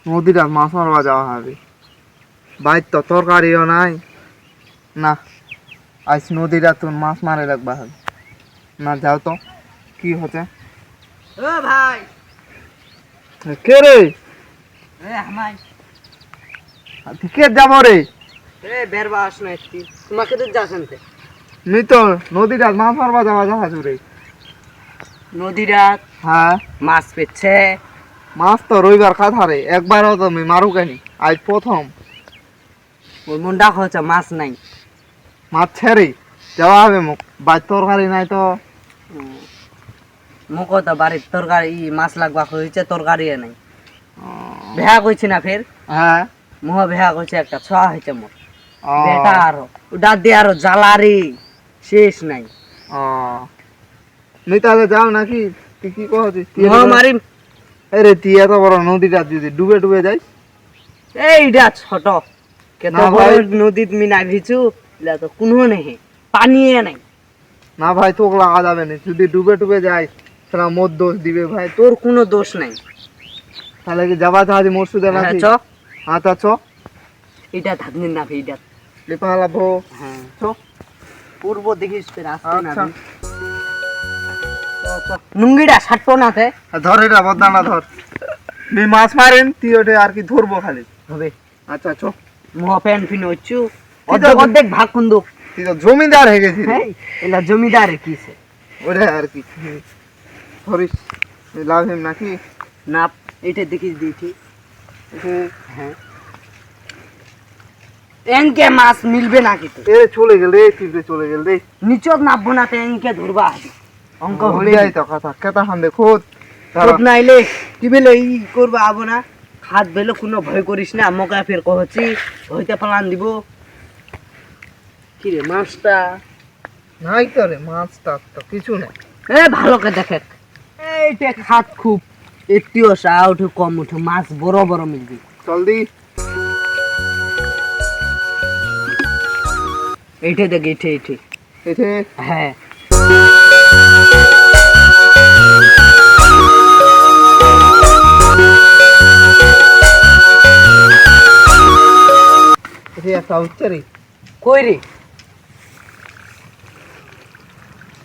নদীটা মাছ মারবা যাওয়া হবে, বাইর তো তরকারিও নাই। না, আজ নদীটা তো মাছ মারে রাখবা হবে। না যাও তো, কি হচ্ছে? ও ভাই, কে রে? আমায় কে যাব রে? বেরবা আস না একটি, তোমাকে তো যাচ্ছেন মি তো নদীটা মাছ মারবা যাওয়া যাওয়া রে। নদীরা হ্যাঁ, মাছ পেচ্ছে। মাছ তো রবিবার খাধারে একবারও তো আমি মারু কেনি, আজ প্রথম। ওর মনটা হচ্ছে মাছ নাই। মাছ ছেড়ে যাওয়া হবে মুখ, বাইর তরকারি নাই তো। মুখ তো বাড়ির তরকারি মাছ লাগবা হয়েছে, তরকারি নাই। ভেয়া কইছি না ফের, হ্যাঁ, মুহ ভেয়া কইছে একটা ছোয়া হয়েছে মোর ও, বেটা, আরো ওটা দিয়ে আরো জ্বালারি শেষ নাই। ও, মি তাহলে যাও নাকি? তুই কি কহছিস? মুহ মারি আরে তুই এত বড় নদীটা যদি ডুবে ডুবে যাই? এইটা ছোট কত না বড় ভাই। নদী তুমি না ভিজু, এটা তো কোনো নেই, পানিয়ে নাই। না ভাই, তোকে লাগা যাবে না, যদি ডুবে ডুবে যাই সেটা মোর দোষ দিবে ভাই। তোর কোনো দোষ নাই। তাহলে কি যাবা চাহাজি মরসুদে হ্যাঁ নাকি? চ, আচ্ছা চ, এটা থাকবেন না এইটা। লিপা লাভো। হ্যাঁ চ, পূর্ব দেখিস ফের আসতে না আচ্ছা। নুঙ্গিটা ছাড়তো না তে ধর এটা বদনাটা ধর। মি মাছ মারেন তুই ওটা আর কি ধরবো খালি। হবে। আচ্ছা চ, মুহ প্যান্ট ফিন হচ্ছু, অর্ধেক অর্ধেক ভাগ কুন্দু। তুই তো জমিদার হয়ে গেছিস রে। হ্যাঁ, এলা জমিদার কিসে ওটা আর কি ধরিস, লাভ হেম নাকি? না, এটা দেখিস দিয়েছি। হ্যাঁ, এনকে মাছ মিলবে না কিন্তু, এ চলে গেল রে, তিনটে চলে গেল রে। নিচত নাববো না, এনকে ধরবা হবে। অঙ্ক হলে যাই তো কথা কেতা খান দে খোদ। খোদ নাইলে কি বেলে ই করবা আবো না, হাত বেলে কোনো ভয় করিস না, মোকা ফের কহছি হইতে পালান দিব। কি রে মাছটা? নাই তো রে, মাছ টাছ তো কিছু নাই। এ ভালো করে দেখে, এইটা খাত খুব এটিও সা উঠে কম উঠে, মাছ বড় বড় মিলবি। চল দি। এইটা দেখ, এইটা এইটা। এতে হ্যাঁ, এতে একটা হচ্ছে রে। কই রে?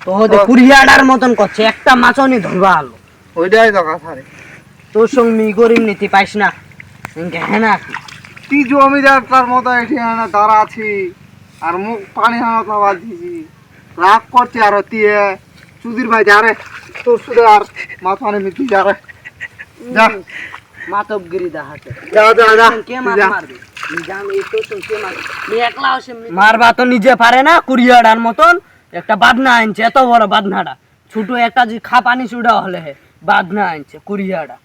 তো হতে কুড়িয়াডার মতন করছে, একটা মাছও নি ধরবা আলো। ওইটাই তো কথা রে। তোর সঙ্গে মি গরিব নীতি পাইস না, ইনকে হ্যাঁ না তুই জমিদার তার মতো এটি না দাঁড়া আছি, আর মুখ পানি হানা খাবার দিছি, রাগ করছে আর দিয়ে সুধীর ভাই যা রে, তোর সুদে আর মাছ পানি মিটি যা রে, যা মাতবগিরি দেখাতে। যা যা যা কে তুই মাছ যা। মারবে? নি জান এই তোর সঙ্গে কে মারবে? নি একলা আসে মারবা তো নিজে পারে না, কুড়িয়াডার মতন একটা বাদনা আনছে, এত বড় বাদনাটা। ছোট একটা যে খা পানি চুড়া হলে বাদনা আনছে কুড়িয়াডা,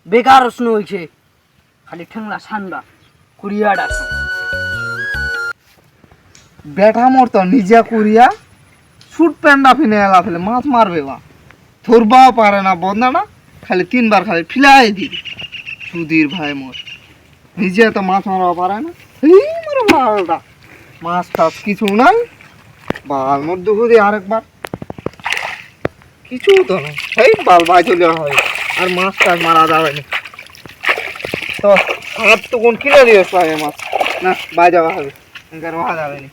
বেকার প্রশ্ন হয়েছে, খালি ঠেংলা সানবা কুড়িয়াডা। বেটা মোর তো নিজে কুড়িয়া সুট প্যান্ডা ফিনে এলা ফেলে মাছ মারবে বা ধরবাও পারে না বদনাটা, খালি তিনবার খালি ফিলাই দিবি। সুধীর ভাই মোর নিজে তো মাছ মারবা পারে না। এই মোর বালটা মাছ টাছ কিছু নাই, বাল মোর দুহু দিয়ে আরেকবার কিছু তো না, এই বাল বাই চলে হয় আর মাছ টাছ মারা যাবে না। তো হাত তো কোন কিনে দিয়েছ মাছ, না বাই যাওয়া হবে, রোহা যাবে না।